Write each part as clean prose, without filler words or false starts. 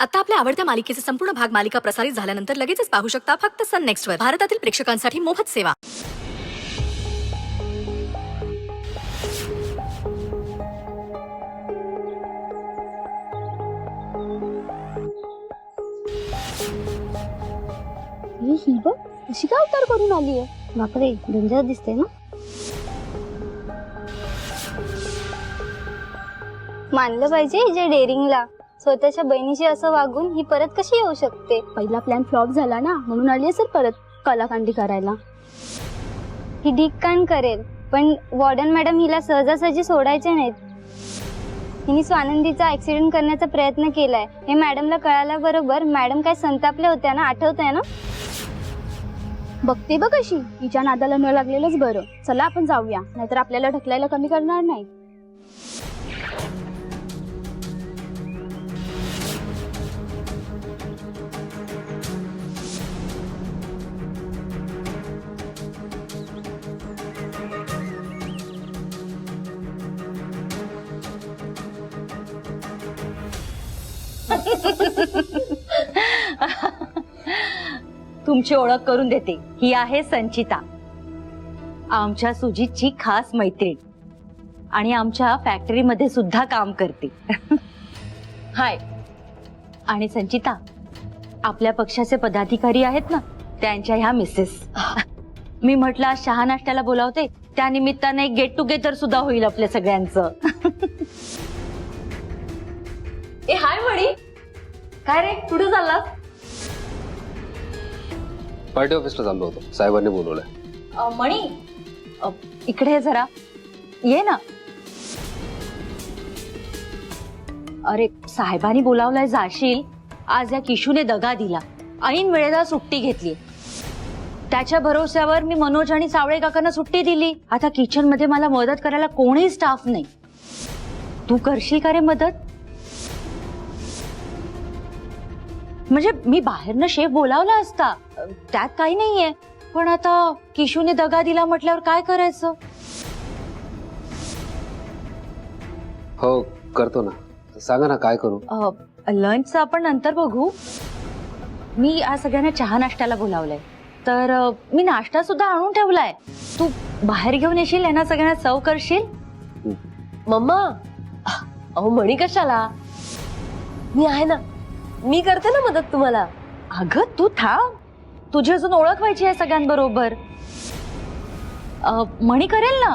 आता आपल्या आवडत्या मालिकेचे संपूर्ण भाग मालिका प्रसारित झाल्यानंतर लगेचच पाहू शकता फक्त सन नेक्स्ट वर. भारतातील प्रेक्षकांसाठी मोफत सेवा. ही बघ कशी काय अवतार करून आली आहे. बापरे, डेंजर दिसते ना. मानलं पाहिजे जे डेअरिंगला. स्वतःच्या बहिणीशी असं वागून ही परत कशी येऊ शकते. पहिला प्लॅन फ्लॉप झाला ना, म्हणून आली असेल परत कलाकांडी करायला. ही ढिक्कान करेल, पण वॉर्डन मॅडम हिला सहजासहजी सोडायचे नाहीत. हिने स्वानंदीचा ऍक्सिडेंट करण्याचा प्रयत्न केलाय हे मॅडमला कळाल्याबरोबर मॅडम काय संतापल्या होत्या ना, आठवतंय ना. बघते बघ कशी, हिच्या नादाला न लागलेलंच बरं. चला आपण जाऊया, नाहीतर आपल्याला ढकलायला कमी करणार नाही. तुमची ओळख करून देते. ही आहे संचिता, आमच्या सुजितची खास मैत्रीण आणि आमच्या फॅक्टरीमध्ये सुद्धा काम करते. हाय. आणि संचिता आपल्या पक्षाचे पदाधिकारी आहेत ना, त्यांच्या ह्या मिसेस. मी म्हटलं आज चहा नाश्त्याला बोलावते, त्या निमित्ताने एक गेट टुगेदर सुद्धा होईल आपल्या सगळ्यांचं. ए हाय मणी, काय रे कुठे चाललास? पार्टी ऑफिसला चाललो होतो, साहेबांनी बोलवलंय. मणी इकडे ये जरा, ये ना. अरे साहेबांनी बोलावलंय, जाशील. आज या किशूने दगा दिला, ऐन वेळेला सुट्टी घेतली. त्याच्या भरोश्यावर मी मनोज आणि सावळे काकांना सुट्टी दिली. आता किचन मध्ये मला मदत करायला कोणीही स्टाफ नाही. तू करशील का रे मदत? म्हणजे मी बाहेरनं शेफ बोलावला असता, त्यात काही नाहीये, पण आता किशूने दगा दिला म्हटल्यावर काय करायचं? हो करतो ना, सांगा ना काय करू. लंचचं आपण नंतर बघू. मी आज सगळ्यांना चहा नाश्त्याला बोलावलंय, तर मी नाश्ता सुद्धा आणून ठेवलाय. तू बाहेर घेऊन येशील, यांना सगळ्यांना सर्व करशील. मम्मा, अहो मणी कशाला, मी आहे ना, मी करते ना मदत तुम्हाला. अगं तू थांब, तुझी अजून ओळख व्हायची आहे सगळ्यांबरोबर. मणी करेल ना,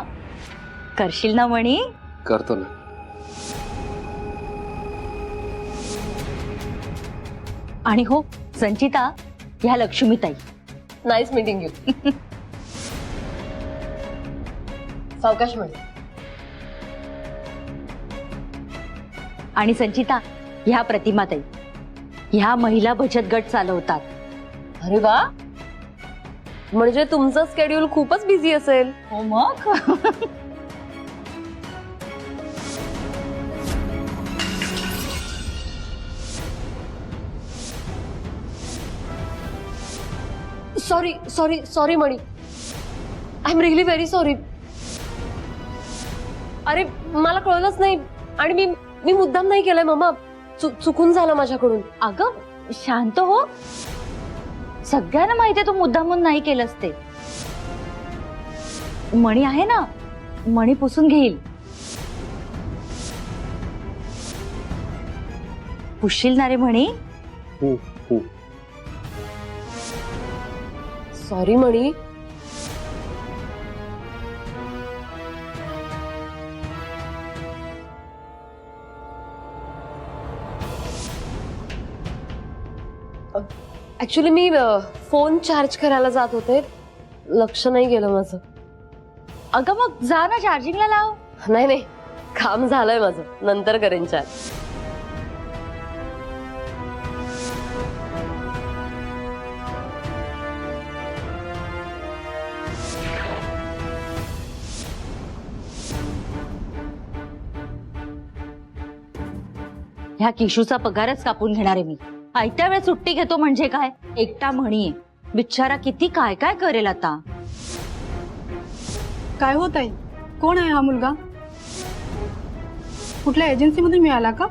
करशील ना मणी? करतो ना. आणि हो संचिता, ह्या लक्ष्मीताई. Nice meeting you. सावकाश म्हणे. आणि संचिता, ह्या प्रतिमाताई. ह्या महिला बचत गट चालवतात. अरे वा, म्हणजे तुमचं स्केड्यूल खूपच बिझी असेल. हो मग. सॉरी सॉरी सॉरी मणी, I am really very sorry. अरे मला कळलंच नाही, आणि मी मुद्दाम नाही केलंय मम्मा, चुकून झालं माझ्याकडून. अगं शांत हो, सगळ्यांना माहितीये तू मुद्दामून नाही केलंस ते. मणी आहे ना, मणी पुसून घेईल. पुसशील ना रे मणी? सॉरी मणी. ऍक्च्युली मी फोन चार्ज करायला जात होते, लक्ष नाही गेलं माझं. अगं मग जा ना, चार्जिंगला लाव. नाही नाही, काम झालंय माझं, नंतर करेन चार्ज. ह्या किशूचा पगारच कापून घेणार आहे मी. आयत्या वेळेस सुट्टी घेतो म्हणजे काय? एकटा म्हणीये, बिचारा किती काय काय करेल आता. काय होत आहे? कोण आहे हा मुलगा? कुठल्या एजन्सीमध्ये मिळाला का?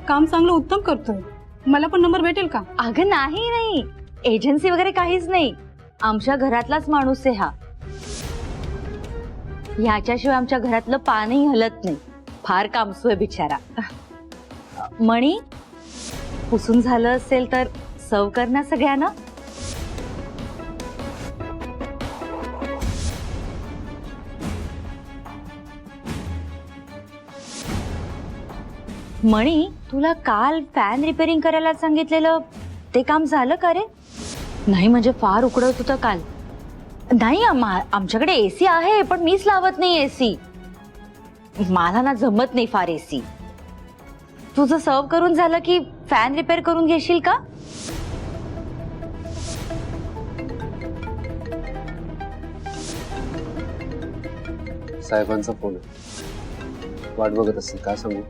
काम चांगलं उत्तम करतोय. मला पण नंबर भेटेल का? अगं नाही नाही, एजन्सी वगैरे काहीच नाही. आमच्या घरातलाच माणूस आहे हा. ह्याच्याशिवाय आमच्या घरातलं पानही हलत नाही. फार कामसू आहे बिचारा. मणी, पुसून झालं असेल तर सर्व कर ना सगळ्यांना. मणी, तुला काल फॅन रिपेअरिंग करायला सांगितलेलं ते काम झालं का रे? नाही म्हणजे फार उकडत होतं काल. नाही आमच्याकडे एसी आहे, पण मीच लावत नाही एसी. मला ना जमत नाही फार एसी. तुझं सर्व करून झालं की फॅन रिपेअर करून घेशील का? साहेबांचा फोन आहे, वाट बघत असेल. काय सांगू?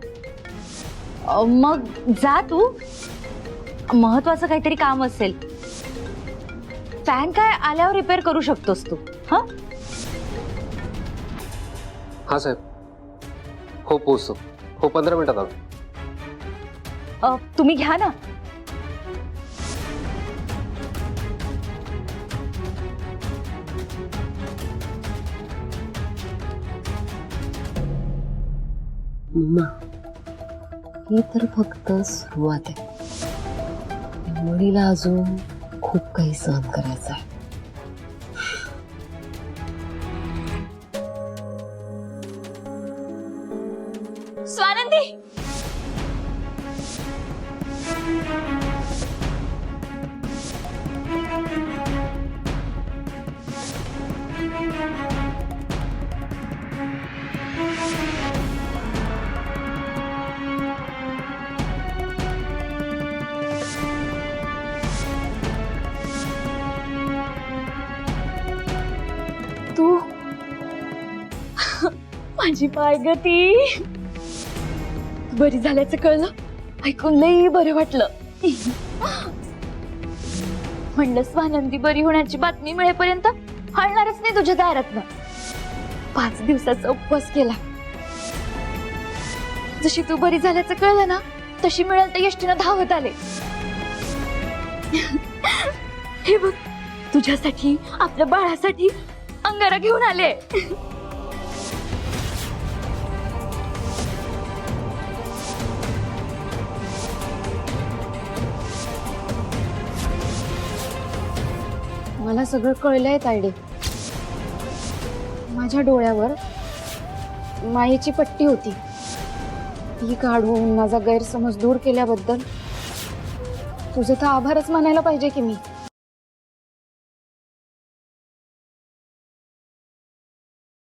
मग जा तू, महत्वाचं काहीतरी काम असेल. फॅन काय आल्यावर रिपेअर करू शकतोस तू. हा हा साहेब, हो पोहोचतो. हो 15 मिनिटात आलो. तुम्ही घ्या ना. ही तर फक्त सुरुवात आहे. मुलीला अजून खूप काही सहन करायचं आहे. स्वानंदी, तू माझी पायगती बरी झाल्याचं कळलं, ऐकून लई बरं वाटलं. म्हणलं स्वानंदी बरी होण्याची बातमी मिळेपर्यंत हलणारच नाही तुझ्या दारातनं. 5 दिवसाचा उपवास केला. जशी तू बरी झाल्याचं कळलं ना, तशी मिळेल तर एसटीनं धावत आले. हे बघ, तुझ्यासाठी, आपल्या बाळासाठी अंगारा घेऊन आले. मला सगळं कळलंय तायडे. माझ्या डोळ्यावर मायेची पट्टी होती, ती काढून माझा गैरसमज दूर केल्याबद्दल तुझे तर आभारच मानायला पाहिजे की मी.